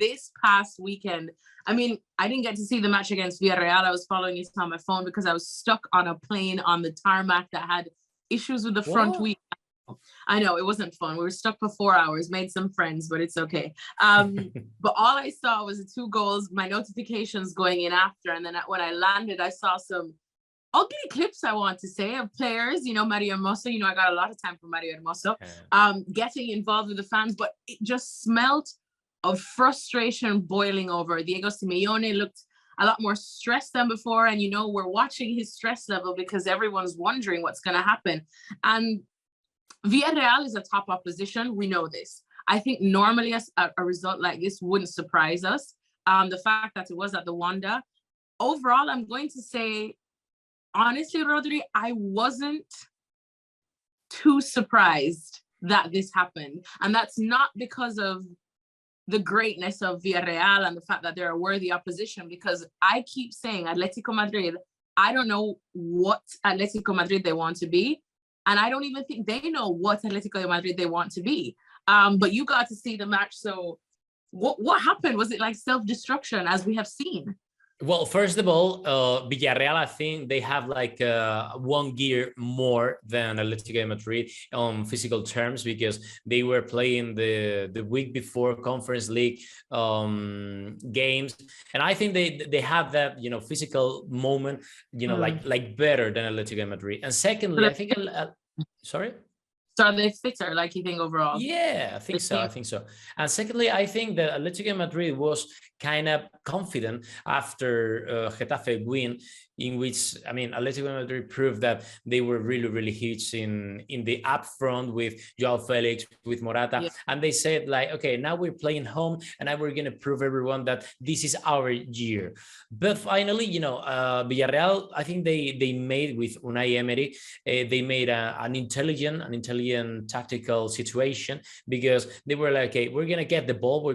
this past weekend, I mean, I didn't get to see the match against Villarreal. I was following it on my phone because I was stuck on a plane on the tarmac that had issues with the front wheel. I know it wasn't fun. We were stuck for 4 hours, made some friends, but it's okay. But all I saw was the 2 goals, my notifications going in after. And then when I landed, I saw some ugly clips, I want to say, of players, you know, Mario Hermoso, you know, I got a lot of time for Mario Hermoso, getting involved with the fans, but it just smelt of frustration boiling over. Diego Simeone looked a lot more stressed than before. And, you know, we're watching his stress level because everyone's wondering what's going to happen. And Villarreal is a top opposition. We know this. I think normally a result like this wouldn't surprise us. The fact that it was at the Wanda. Overall, I'm going to say, honestly, Rodri, I wasn't too surprised that this happened. And that's not because of the greatness of Villarreal and the fact that they're a worthy opposition, because I keep saying Atletico Madrid, I don't know what Atletico Madrid they want to be. And I don't even think they know what Atletico Madrid they want to be. But you got to see the match. So what happened? Was it like self-destruction as we have seen? Well, first of all, Villarreal, I think they have like 1 gear more than Atletico Madrid on physical terms, because they were playing the week before Conference League games, and I think they have that, you know, physical moment, you know, like better than Atletico Madrid. And secondly, I think sorry. So are they fitter, like you think, overall? Yeah, I think so. And secondly, I think that Atletico Madrid was kind of confident after Getafe win, in which, I mean, Atletico Madrid proved that they were really, really huge in the up front with Joao Felix, with Morata. Yeah. And they said, like, okay, now we're playing home, and now we're going to prove everyone that this is our year. But finally, you know, Villarreal, I think they made with Unai Emery, they made an intelligent tactical situation, because they were like, okay, we're going to get the ball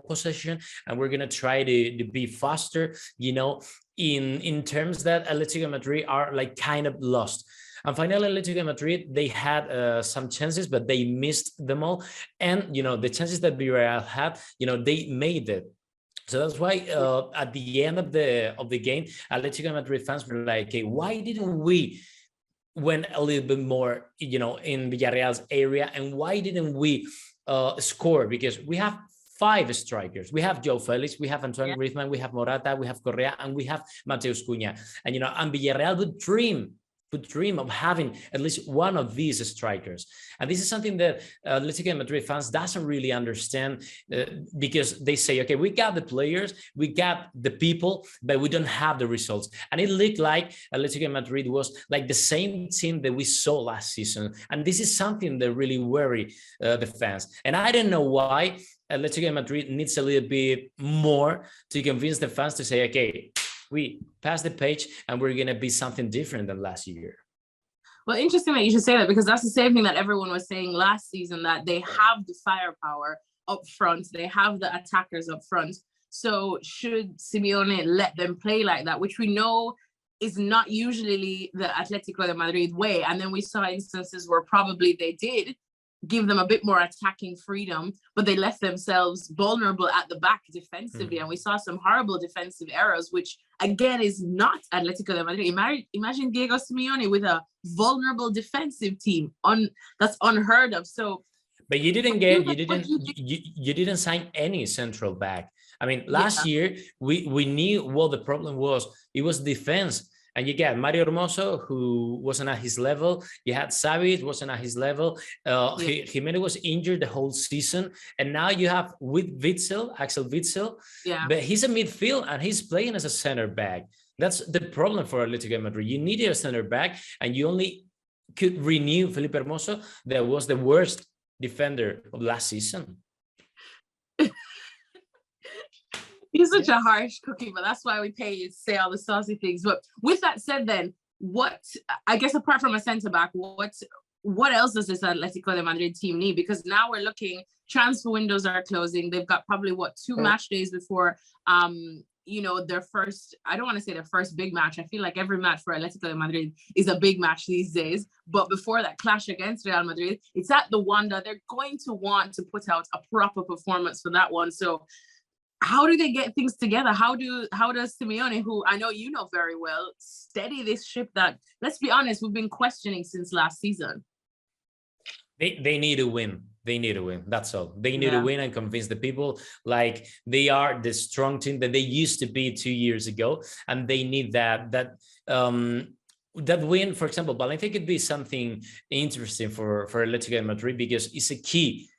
possession, and we're going to try to be faster, you know, in terms that Atletico Madrid are like kind of lost. And finally, Atletico Madrid, they had some chances, but they missed them all. And, you know, the chances that Villarreal had, you know, they made it. So that's why at the end of the game, Atletico Madrid fans were like, okay, why didn't we went a little bit more, you know, in Villarreal's area? And why didn't we score? Because we have 5 strikers. We have Joao Felix, we have Antoine Griezmann, we have Morata, we have Correa, and we have Mateus Cunha. And, you know, and Villarreal would dream of having at least one of these strikers. And this is something that Atletico Madrid fans doesn't really understand, because they say, okay, we got the players, we got the people, but we don't have the results. And it looked like Atletico Madrid was like the same team that we saw last season. And this is something that really worry the fans. And I don't know why Atletico Madrid needs a little bit more to convince the fans to say, okay, we passed the page and we're going to be something different than last year. Well, interesting that you should say that, because that's the same thing that everyone was saying last season, that they have the firepower up front. They have the attackers up front. So should Simeone let them play like that, which we know is not usually the Atletico de Madrid way. And then we saw instances where probably they did give them a bit more attacking freedom, but they left themselves vulnerable at the back defensively. And we saw some horrible defensive errors, which again is not Atletico de Madrid. Imagine Diego Simeone with a vulnerable defensive team. That's unheard of. So, but you didn't sign any central back. I mean, last year we knew what the problem was. It was defense. And you get Mario Hermoso, who wasn't at his level. You had Xavi, wasn't at his level. Jimenez was injured the whole season. And now you have with Axel Witsel. Yeah. But he's a midfield and he's playing as a center back. That's the problem for Atletico Madrid. You needed a center back, and you only could renew Felipe Hermoso, that was the worst defender of last season. He's such a harsh cookie, but that's why we pay you to say all the saucy things. But with that said, then, what, I guess apart from a centre-back, what else does this Atletico de Madrid team need? Because now we're looking, transfer windows are closing. They've got probably, 2 match days before, you know, their first, I don't want to say their first big match. I feel like every match for Atletico de Madrid is a big match these days. But before that clash against Real Madrid, it's at the Wanda. They're going to want to put out a proper performance for that one. So how do they get things together? How does Simeone, who I know you know very well, steady this ship that, let's be honest, we've been questioning since last season? They need to win. They need to win. That's all. They need to win and convince the people like they are the strong team that they used to be 2 years ago, and they need that win. For example, Valencia could be something interesting for Atletico Madrid because it's a key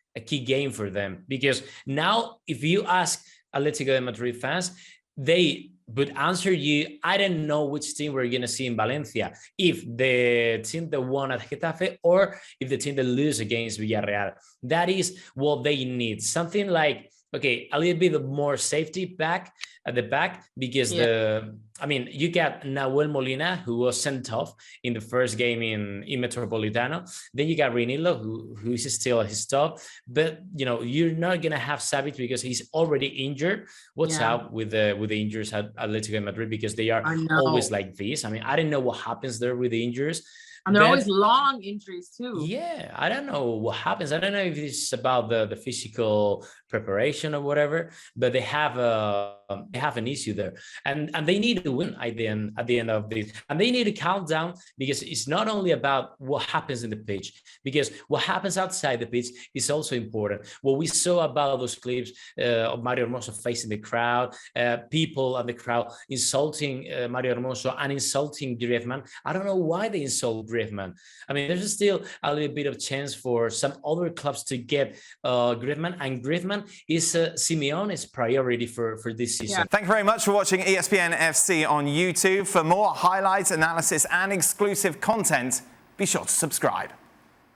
game for them. Because now, if you ask Atletico Madrid fans, they would answer you, I don't know which team we're going to see in Valencia, if the team that won at Getafe or if the team that lose against Villarreal. That is what they need. Something like, okay, a little bit more safety back at the back, because you got Nahuel Molina, who was sent off in the first game in Metropolitano. Then you got Reinildo, who is still at his top. But, you're not going to have Savic because he's already injured. What's up with the injuries at Atletico Madrid? Because they are always like this. I don't know what happens there with the injuries. And they're always long injuries too. Yeah, I don't know what happens. I don't know if it's about the physical preparation or whatever, but they have an issue there, and they need to win at the end of this, and they need to calm down, because it's not only about what happens in the pitch, because what happens outside the pitch is also important. What we saw about those clips of Mario Hermoso facing the crowd, people and the crowd insulting Mario Hermoso and insulting Griezmann. I don't know why they insult Griezmann. There's still a little bit of chance for some other clubs to get Griezmann, and Griezmann is Simeone's priority for this season. Thank you very much for watching ESPN FC on YouTube. For more highlights, analysis, and exclusive content, be sure to subscribe.